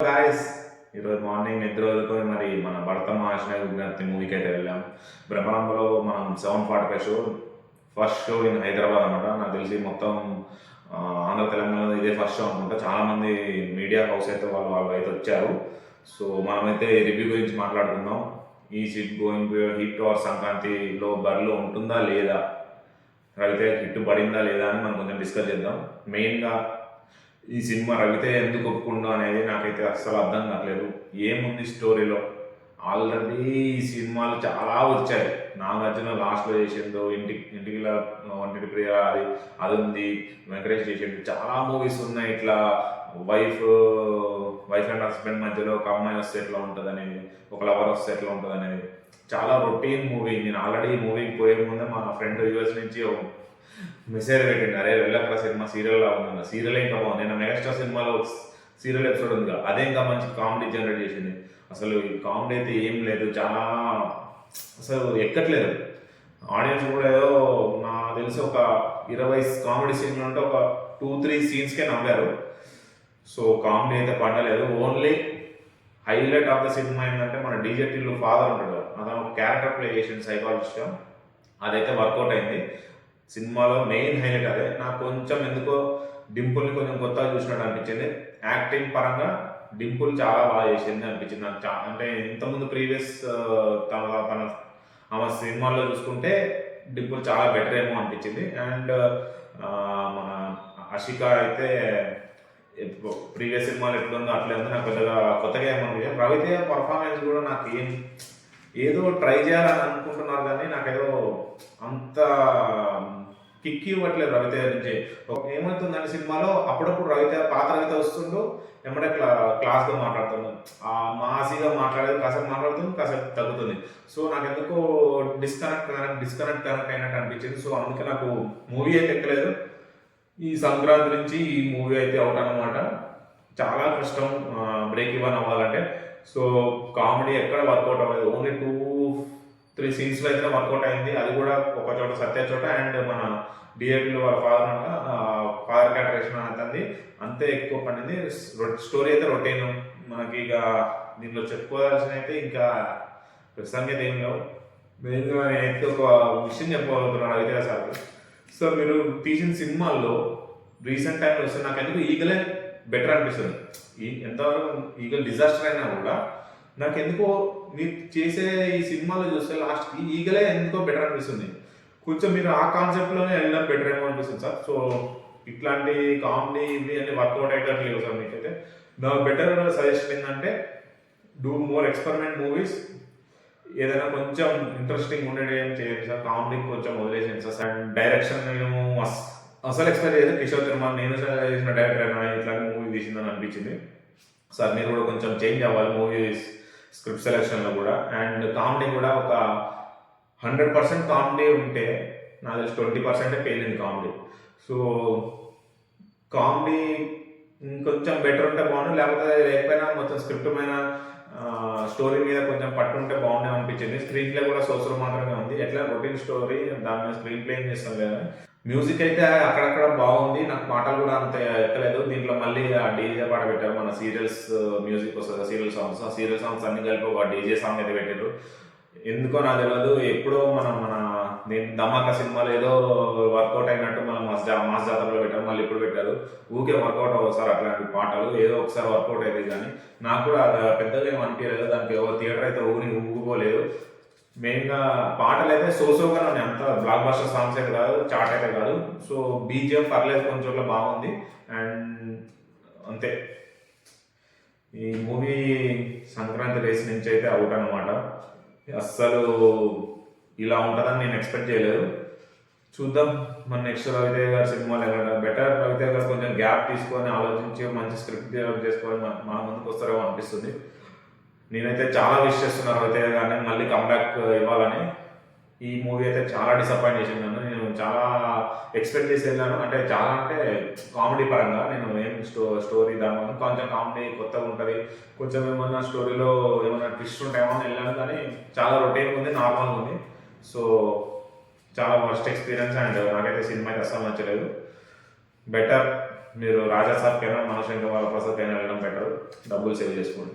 Guys, ఈరోజు morning నిద్ర వదులుకొని మరి మన భరత మహాశయ విజ్ఞప్తి మూవీకి అయితే వెళ్ళాం. బ్రహ్మాండంలో మనం 7:45 show, first show in Hyderabad అనమాట. నాకు తెలిసి మొత్తం ఆంధ్ర తెలంగాణలో ఇదే ఫస్ట్ షో అనుకుంటా. చాలామంది మీడియా హౌస్ అయితే వాళ్ళు అయితే వచ్చారు. సో మనమైతే రివ్యూ గురించి మాట్లాడుకుందాం. Is it going to hit or సంక్రాంతిలో బరిలో ఉంటుందా లేదా, రవితేజ హిట్ పడిందా లేదా అని మనం కొంచెం డిస్కస్ చేద్దాం. మెయిన్గా ఈ సినిమా రవితేజ ఎందుకు ఒప్పుకుండో అనేది నాకైతే అస్సలు అర్థం కావట్లేదు. ఏముంది స్టోరీలో? ఆల్రెడీ ఈ సినిమాలు చాలా వచ్చాయి. నాగార్జున లాస్ట్లో చేసిందో ఇంటికి వంటికి ప్రియ అది ఉంది. వెంకటేష్ చేసిండు. చాలా మూవీస్ ఉన్నాయి ఇట్లా. వైఫ్ వైఫ్ అండ్ హస్బెండ్ మధ్యలో ఒక అమ్మాయి వస్తే ఎట్లా ఉంటుంది అనేది, ఒక లవర్ వస్తే ఎట్లా ఉంటుంది అనేది చాలా రొటీన్ మూవీ. నేను ఆల్రెడీ ఈ మూవీకి పోయే ముందే మా ఫ్రెండ్ యూఎస్ నుంచి మెసేజ్ పెట్టిండు, అరే వెళ్ళక్కడ సినిమా సీరియల్ లా ఉంది, సీరియల్ ఇంకా బాగుంది. నేను మెగాస్టార్ సినిమాలో సీరియల్ ఎపిసోడ్ ఉంది కదా, అదే ఇంకా మంచి కామెడీ జనరేట్ చేసింది. అసలు ఈ కామెడీ అయితే ఏం లేదు, చాలా అసలు ఎక్కట్లేదు. ఆడియన్స్ కూడా ఏదో నాకు తెలిసి ఒక 20 కామెడీ సీన్లు ఉంటే ఒక 2-3 సీన్స్కే నవ్వారు. సో కామెడీ అయితే పండలేదు. ఓన్లీ హైలైట్ ఆఫ్ ద సినిమా ఏంటంటే మన డీజే టిల్లు ఫాదర్ ఉంటాడు, అతను ఒక క్యారెక్టర్ ప్లే చేసింది సైకాలజిస్ట్గా, అదైతే వర్కౌట్ అయింది. సినిమాలో మెయిన్ హైలైట్ అదే. నాకు కొంచెం ఎందుకో డింపుల్ని కొంచెం కొత్తగా చూసినట్టు అనిపించింది. యాక్టింగ్ పరంగా డింపుల్ చాలా బాగా చేసింది అనిపించింది నాకు. అంటే ఇంతకుముందు ప్రీవియస్ తన తన ఆమె సినిమాల్లో చూసుకుంటే డింపుల్ చాలా బెటర్ ఏమో అనిపించింది. అండ్ మన అషిక అయితే ప్రీవియస్ సినిమాలు ఎట్లుందో అట్లే ఉంది. నాకు పెద్దగా కొత్తగా ఏమనిపించింది. రవితేజ పర్ఫార్మెన్స్ కూడా నాకు ఏదో ట్రై చేయాలని అనుకుంటున్నారు కానీ నాకేదో అంత కిక్ ఇవ్వట్లేదు రవితేజ నుంచి. ఏమవుతుందంటే సినిమాలో అప్పుడప్పుడు పాత రవితేజ వస్తుండో ఎమ్మడే క్లాస్గా మాట్లాడుతున్నాం, మాసిగా మాట్లాడేది కాసేపు మాట్లాడుతుంది, కాసేపు తగ్గుతుంది. సో నాకు ఎందుకో డిస్కనెక్ట్ అయినట్టు అనిపించింది. సో అందుకే నాకు మూవీ అయితే ఎక్కలేదు. ఈ సంక్రాంతి నుంచి ఈ మూవీ అయితే అవుట్ అనమాట. చాలా కష్టం బ్రేక్ ఇవ్వని అవ్వాలంటే. సో కామెడీ ఎక్కడ వర్కౌట్ అవ్వలేదు. ఓన్లీ 2-3 సీన్స్లో అయితే వర్కౌట్ అయింది. అది కూడా ఒక చోట సత్య చోట. అండ్ మన డిఏటీలో వాళ్ళ ఫాదర్ అంట, ఫాదర్ క్యారెక్టరేషన్ అంటుంది, అంతే ఎక్కువ పండింది. స్టోరీ అయితే రొటీన్. మనకి ఇక దీనిలో చెప్పుకోవాల్సిన అయితే ఇంకా ప్రస్తుతానికి అయితే ఏం లేవు. మెయిన్గా నేనైతే ఒక విషయం చెప్పగలుగుతున్నాను రవితేజ సార్కి. సో మీరు తీసిన సినిమాల్లో రీసెంట్ టైంలో వస్తే నాకు ఎందుకు ఈగలే బెటర్ అనిపిస్తుంది. ఎంతవరకు ఈగల్ డిజాస్టర్ అయినా కూడా నాకు ఎందుకో మీరు చేసే ఈ సినిమాలో చూస్తే లాస్ట్కి ఈగలే ఎందుకో బెటర్ అనిపిస్తుంది. కొంచెం మీరు ఆ కాన్సెప్ట్లోనే వెళ్ళినా బెటర్ ఏమో అనిపిస్తుంది సార్. సో ఇట్లాంటి కామెడీ ఇవి అన్ని వర్కౌట్ అయ్యేటట్లేవు సార్. మీకైతే నా బెటర్ సజెషన్ ఏంటంటే డూ మోర్ ఎక్స్పెరిమెంట్ మూవీస్. ఏదైనా కొంచెం ఇంట్రెస్టింగ్ ఉండేది ఏం చేయండి సార్. కామెడీ కొంచెం వదిలేసేయండి సార్. అండ్ డైరెక్షన్ నేను అసలు ఎక్స్పెక్ట్ చేయలేదు. కిషోర్ తిరుమల నేను చేసిన డైరెక్టర్ అయినా ఇట్లాంటి మూవీ తీసిందని అనిపించింది సార్. మీరు కూడా కొంచెం చేంజ్ అవ్వాలి మూవీ స్క్రిప్ట్ సెలెక్షన్లో కూడా. అండ్ కామెడీ కూడా ఒక 100% కామెడీ ఉంటే నాకు తెలిసి 20% పేలింది కామెడీ. సో కామెడీ ఇంకొంచెం బెటర్ ఉంటే బాగుంది. లేకపోయినా మొత్తం స్క్రిప్ట్ మీద స్టోరీ మీద కొంచెం పట్టుంటే బాగుండే అనిపించింది. స్క్రీన్ ప్లే కూడా సోసర్ మాత్రమే ఉంది. ఎట్లా రొటీన్ స్టోరీ దాని మీద స్క్రీన్ ప్లే చేస్తాం కదా. మ్యూజిక్ అయితే అక్కడక్కడ బాగుంది. నాకు పాటలు కూడా అంత ఎక్కలేదు. దీంట్లో మళ్ళీ ఆ డీజే పాట పెట్టారు. మన సీరియల్స్ మ్యూజిక్ వస్తుంది, సీరియల్ సాంగ్స్. ఆ సీరియల్ సాంగ్స్ అన్ని కలిపి ఒక డీజే సాంగ్ అయితే పెట్టారు. ఎందుకో నాకు తెలియదు. ఎప్పుడో మన ధమాకా సినిమాలో ఏదో వర్కౌట్ అయినట్టు మనం మాస్ జాతరలో పెట్టారు, మళ్ళీ ఇప్పుడు పెట్టారు. ఊకే వర్కౌట్ అవ్వదు సార్ అట్లాంటి పాటలు. ఏదో ఒకసారి వర్కౌట్ అయితే కానీ నాకు కూడా అది పెద్దగా ఏమి అనిపించలేదు. దానికి థియేటర్ అయితే ఊగిపోలేదు. మెయిన్గా పాటలు అయితే సోసోగానే ఉన్నాయి. అంత బ్లాక్ బస్టర్ సాంగ్స్ అయితే కాదు, చాట్ అయితే కాదు. సో బీజిఎం పర్లేదు, కొంచెంలో బాగుంది. అండ్ అంతే. ఈ మూవీ సంక్రాంతి రేస్ నుంచి అయితే అవుట్ అనమాట. అస్సలు ఇలా ఉంటుందని నేను ఎక్స్పెక్ట్ చేయలేదు. చూద్దాం మన నెక్స్ట్ రవితేజ గారి సినిమాలు ఎలా బెటర్. రవితేజ గారు కొంచెం గ్యాప్ తీసుకొని ఆలోచించి మంచి స్క్రిప్ట్ డెవలప్ చేసుకొని మన ముందుకు వస్తారేమో అనిపిస్తుంది. నేనైతే చాలా విష్ చేస్తున్నాను రవితేజ గారిని మళ్ళీ కంబ్యాక్ ఇవ్వాలని. ఈ మూవీ అయితే చాలా డిసప్పాయింట్ చేసింది నన్ను. నేను చాలా ఎక్స్పెక్ట్ చేసి వెళ్ళాను. అంటే చాలా అంటే కామెడీ పరంగా నేను ఏం స్టోరీ దాని కొంచెం కామెడీ కొత్తగా ఉంటుంది, కొంచెం ఏమన్నా స్టోరీలో ఏమైనా ట్విస్ట్ ఉంటాయేమో అని వెళ్ళాను. కానీ చాలా రొటీన్గా ఉంది, నార్మల్గా ఉంది. సో చాలా వర్స్ట్ ఎక్స్పీరియన్స్. అండ్ నాకైతే సినిమా అయితే అస్సలు నచ్చలేదు. బెటర్ మీరు రాజా సాబ్ కైనా మనశంకర్ ప్రసాద్ కైనా వెళ్ళడం బెటర్, డబ్బులు సేవ్ చేసుకోండి.